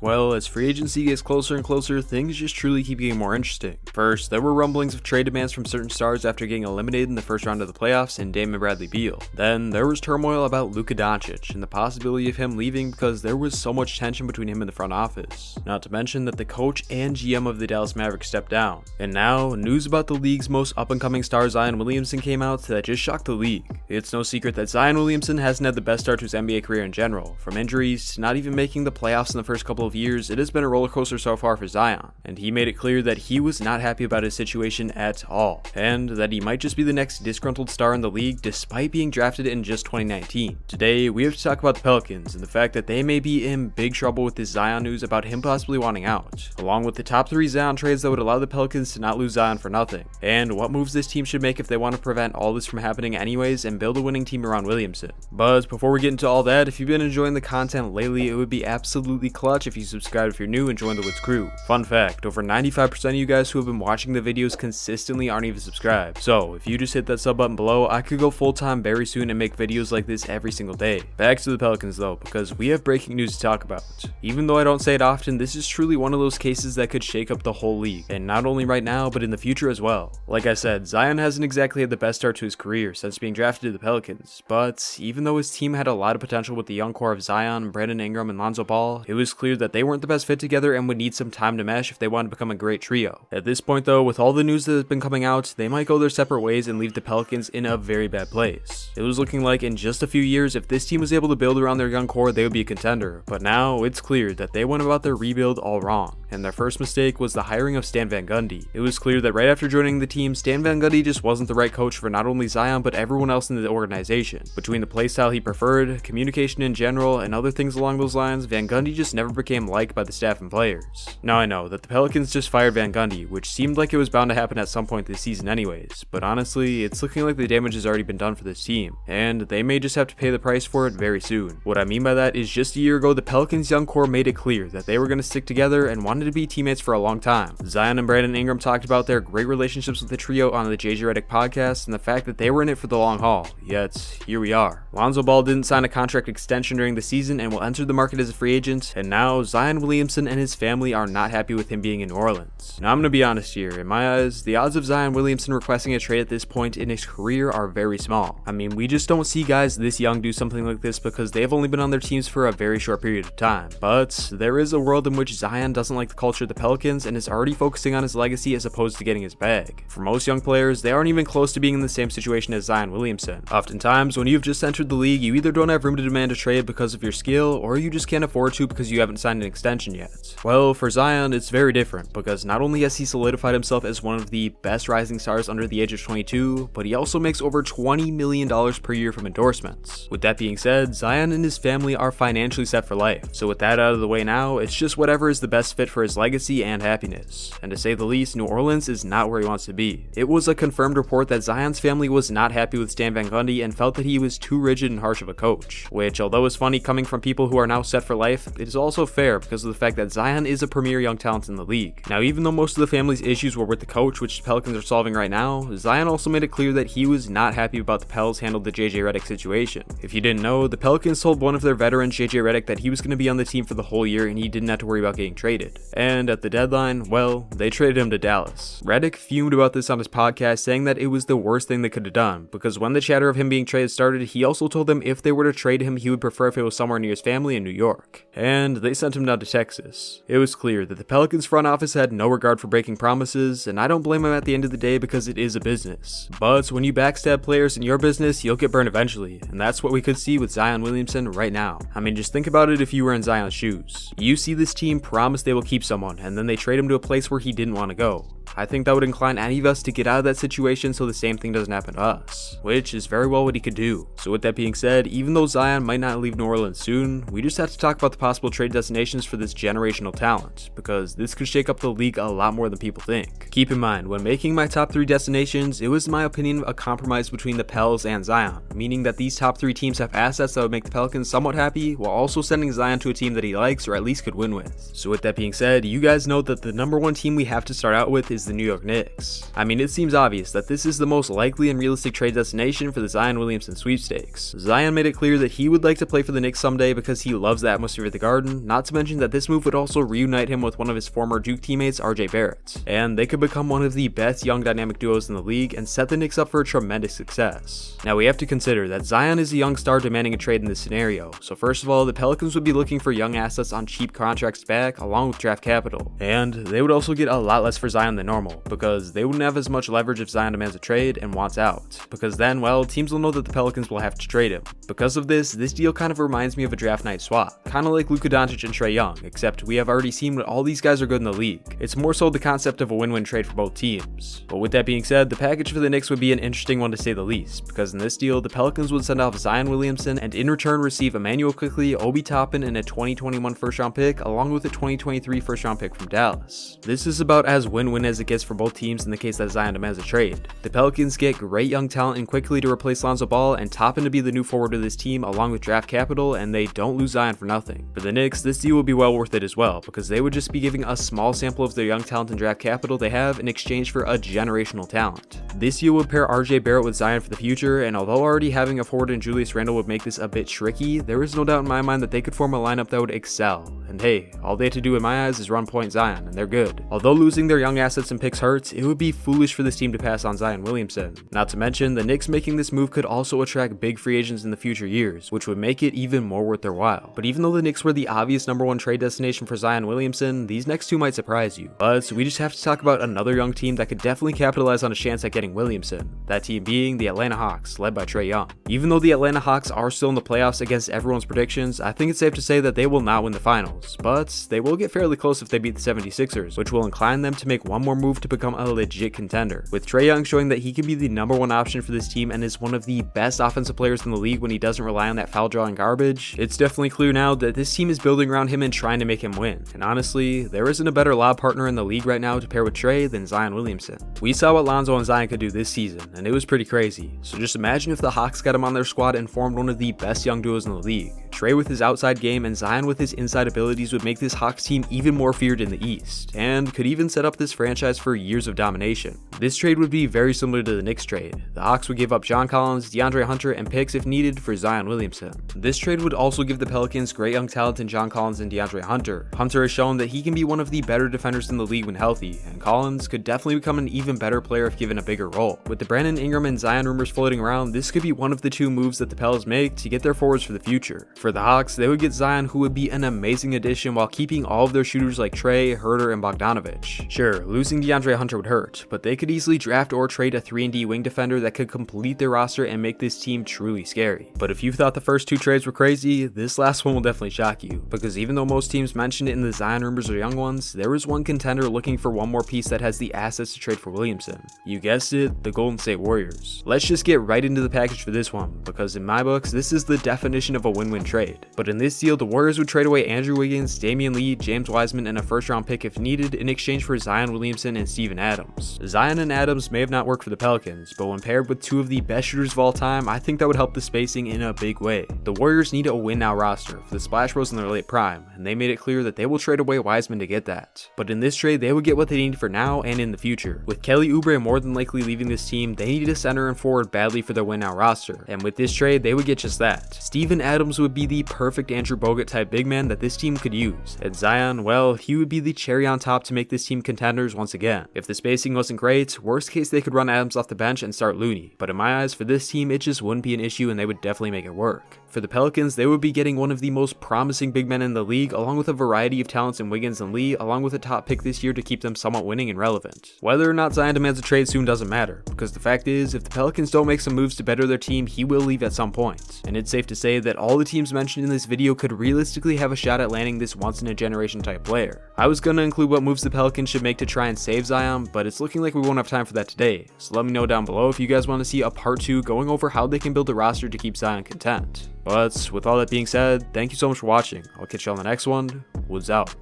Well, as free agency gets closer and closer, things just truly keep getting more interesting. First, there were rumblings of trade demands from certain stars after getting eliminated in the first round of the playoffs in Dame and Bradley Beal. Then, there was turmoil about Luka Doncic and the possibility of him leaving because there was so much tension between him and the front office. Not to mention that the coach and GM of the Dallas Mavericks stepped down. And now, news about the league's most up-and-coming star Zion Williamson came out that just shocked the league. It's no secret that Zion Williamson hasn't had the best start to his NBA career in general. From injuries to not even making the playoffs in the first couple of years, it has been a roller coaster so far for Zion, and he made it clear that he was not happy about his situation at all, and that he might just be the next disgruntled star in the league despite being drafted in just 2019. Today, we have to talk about the Pelicans and the fact that they may be in big trouble with this Zion news about him possibly wanting out, along with the top 3 Zion trades that would allow the Pelicans to not lose Zion for nothing, and what moves this team should make if they want to prevent all this from happening anyways and build a winning team around Williamson. But before we get into all that, if you've been enjoying the content lately, it would be absolutely clutch if you subscribe if you're new and join the Woods crew. Fun fact, over 95% of you guys who have been watching the videos consistently aren't even subscribed. So if you just hit that sub button below, I could go full time very soon and make videos like this every single day. Back to the Pelicans though, because we have breaking news to talk about. Even though I don't say it often, this is truly one of those cases that could shake up the whole league, and not only right now, but in the future as well. Like I said, Zion hasn't exactly had the best start to his career since being drafted to the Pelicans, but even though his team had a lot of potential with the young core of Zion, Brandon Ingram, and Lonzo Ball, it was clear that they weren't the best fit together and would need some time to mesh if they wanted to become a great trio. At this point though, with all the news that has been coming out, they might go their separate ways and leave the Pelicans in a very bad place. It was looking like in just a few years, if this team was able to build around their young core, they would be a contender, but now it's clear that they went about their rebuild all wrong, and their first mistake was the hiring of Stan Van Gundy. It was clear that right after joining the team, Stan Van Gundy just wasn't the right coach for not only Zion but everyone else in the organization. Between the playstyle he preferred, communication in general, and other things along those lines, Van Gundy just never became liked by the staff and players. Now I know that the Pelicans just fired Van Gundy, which seemed like it was bound to happen at some point this season anyways, but honestly, it's looking like the damage has already been done for this team, and they may just have to pay the price for it very soon. What I mean by that is just a year ago, the Pelicans' young core made it clear that they were going to stick together and wanted to be teammates for a long time. Zion and Brandon Ingram talked about their great relationships with the trio on the JJ Redick podcast and the fact that they were in it for the long haul, yet here we are. Lonzo Ball didn't sign a contract extension during the season and will enter the market as a free agent, and now Zion Williamson and his family are not happy with him being in New Orleans. Now I'm gonna be honest here, in my eyes, the odds of Zion Williamson requesting a trade at this point in his career are very small. I mean, we just don't see guys this young do something like this because they've only been on their teams for a very short period of time. But there is a world in which Zion doesn't like the culture of the Pelicans and is already focusing on his legacy as opposed to getting his bag. For most young players, they aren't even close to being in the same situation as Zion Williamson. Oftentimes, when you've just entered the league, you either don't have room to demand a trade because of your skill, or you just can't afford to because you haven't signed an extension yet. Well, for Zion, it's very different because not only has he solidified himself as one of the best rising stars under the age of 22, but he also makes over $20 million per year from endorsements. With that being said, Zion and his family are financially set for life, so with that out of the way now, it's just whatever is the best fit for his legacy and happiness. And to say the least, New Orleans is not where he wants to be. It was a confirmed report that Zion's family was not happy with Stan Van Gundy and felt that he was too rigid and harsh of a coach, which although is funny coming from people who are now set for life, it is also fair because of the fact that Zion is a premier young talent in the league. Now, even though most of the family's issues were with the coach, which the Pelicans are solving right now, Zion also made it clear that he was not happy about the Pels handled the JJ Redick situation. If you didn't know, the Pelicans told one of their veterans, JJ Redick, that he was going to be on the team for the whole year and he didn't have to worry about getting traded. And at the deadline, well, they traded him to Dallas. Redick fumed about this on his podcast, saying that it was the worst thing they could have done, because when the chatter of him being traded started, he also told them if they were to trade him, he would prefer if it was somewhere near his family in New York. And they sent him down to Texas. It was clear that the Pelicans front office had no regard for breaking promises, and I don't blame them at the end of the day because it is a business. But when you backstab players in your business, you'll get burned eventually, and that's what we could see with Zion Williamson right now. I mean, just think about it if you were in Zion's shoes. You see this team promise they will keep someone, and then they trade him to a place where he didn't want to go. I think that would incline any of us to get out of that situation so the same thing doesn't happen to us, which is very well what he could do. So with that being said, even though Zion might not leave New Orleans soon, we just have to talk about the possible trade destinations for this generational talent, because this could shake up the league a lot more than people think. Keep in mind, when making my top 3 destinations, it was in my opinion a compromise between the Pels and Zion, meaning that these top 3 teams have assets that would make the Pelicans somewhat happy, while also sending Zion to a team that he likes or at least could win with. So with that being said, you guys know that the number 1 team we have to start out with is the New York Knicks. I mean, it seems obvious that this is the most likely and realistic trade destination for the Zion Williamson sweepstakes. Zion made it clear that he would like to play for the Knicks someday because he loves the atmosphere of the Garden, not to mention that this move would also reunite him with one of his former Duke teammates, RJ Barrett, and they could become one of the best young dynamic duos in the league and set the Knicks up for a tremendous success. Now we have to consider that Zion is a young star demanding a trade in this scenario, so first of all, the Pelicans would be looking for young assets on cheap contracts back along with draft capital, and they would also get a lot less for Zion than normal because they wouldn't have as much leverage if Zion demands a trade and wants out, because then, well, teams will know that the Pelicans will have to trade him. Because of this deal kind of reminds me of a draft night swap, kind of like Luka Doncic and Trae Young, except we have already seen what all these guys are good in the league. It's more so the concept of a win-win trade for both teams. But with that being said, the package for the Knicks would be an interesting one to say the least, because in this deal, the Pelicans would send off Zion Williamson and in return receive Emmanuel Quickley, Obi Toppin, and a 2021 first-round pick, along with a 2023 first-round pick from Dallas. This is about as win-win as it gets for both teams in the case that Zion demands a trade. The Pelicans get great young talent in Quickley to replace Lonzo Ball and Toppin to be the new forward of this team along with draft capital, and they don't lose Zion for nothing. For the Knicks, this deal would be well worth it as well, because they would just be giving a small sample of their young talent and draft capital they have in exchange for a generational talent. This deal would pair RJ Barrett with Zion for the future, and although already having a forward in Julius Randle would make this a bit tricky, there is no doubt in my mind that they could form a lineup that would excel. And hey, all they had to do in my eyes is run point Zion, and they're good. Although losing their young assets and picks hurts, it would be foolish for this team to pass on Zion Williamson. Not to mention, the Knicks making this move could also attract big free agents in the future years, which would make it even more worth their while. But even though the Knicks were the obvious #1 trade destination for Zion Williamson, these next two might surprise you. But we just have to talk about another young team that could definitely capitalize on a chance at getting Williamson. That team being the Atlanta Hawks, led by Trae Young. Even though the Atlanta Hawks are still in the playoffs against everyone's predictions, I think it's safe to say that they will not win the finals, but they will get fairly close if they beat the 76ers, which will incline them to make one more move to become a legit contender. With Trae Young showing that he can be the #1 option for this team and is one of the best offensive players in the league when he doesn't rely on that foul drawing garbage, it's definitely clear now that this team is building around him and trying to make him win. And honestly, there isn't a better lob partner in the league right now to pair with Trae than Zion Williamson. We saw what Lonzo and Zion could do this season, and it was pretty crazy. So just imagine if the Hawks got him on their squad and formed one of the best young duos in the league. Trae with his outside game and Zion with his inside abilities would make this Hawks team even more feared in the East, and could even set up this franchise for years of domination. This trade would be very similar to the Knicks trade. The Hawks would give up John Collins, DeAndre Hunter, and picks if needed for Zion Williamson. This trade would also give the Pelicans great young talent in John Collins and DeAndre Hunter. Hunter has shown that he can be one of the better defenders in the league when healthy, and Collins could definitely become an even better player if given a bigger role. With the Brandon Ingram and Zion rumors floating around, this could be one of the two moves that the Pels make to get their forwards for the future. For the Hawks, they would get Zion, who would be an amazing addition while keeping all of their shooters like Trae, Herter, and Bogdanovic. Sure, losing DeAndre Hunter would hurt, but they could easily draft or trade a 3-and-D wing defender that could complete their roster and make this team truly scary. But if you thought the first two trades were crazy, this last one will definitely shock you, because even though most teams mentioned it in the Zion rumors are young ones, there is one contender looking for one more piece that has the assets to trade for Williamson. You guessed it, the Golden State Warriors. Let's just get right into the package for this one, because in my books, this is the definition of a win-win trade. But in this deal, the Warriors would trade away Andrew Wiggins, Damian Lee, James Wiseman, and a first-round pick if needed in exchange for Zion Williamson and Steven Adams. Zion and Adams may have not worked for the Pelicans, but when paired with two of the best shooters of all time, I think that would help the spacing in a big way. The Warriors need a win-now roster, for the Splash Bros in their late prime, and they made it clear that they will trade away Wiseman to get that. But in this trade, they would get what they need for now and in the future. With Kelly Oubre more than likely leaving this team, they needed a center and forward badly for their win-now roster, and with this trade, they would get just that. Steven Adams would be the perfect Andrew Bogut type big man that this team could use, and Zion, well, he would be the cherry on top to make this team contenders once again. If the spacing wasn't great, worst case they could run Adams off the bench and start Looney, but in my eyes, for this team, it just wouldn't be an issue and they would definitely make it work. For the Pelicans, they would be getting one of the most promising big men in the league, along with a variety of talents in Wiggins and Lee, along with a top pick this year to keep them somewhat winning and relevant. Whether or not Zion demands a trade soon doesn't matter, because the fact is, if the Pelicans don't make some moves to better their team, he will leave at some point. And it's safe to say that all the teams mentioned in this video could realistically have a shot at landing this once-in-a-generation type player. I was gonna include what moves the Pelicans should make to try and save Zion, but it's looking like we won't have time for that today, so let me know down below if you guys want to see a part 2 going over how they can build a roster to keep Zion content. But with all that being said, thank you so much for watching. I'll catch you on the next one. Woods out.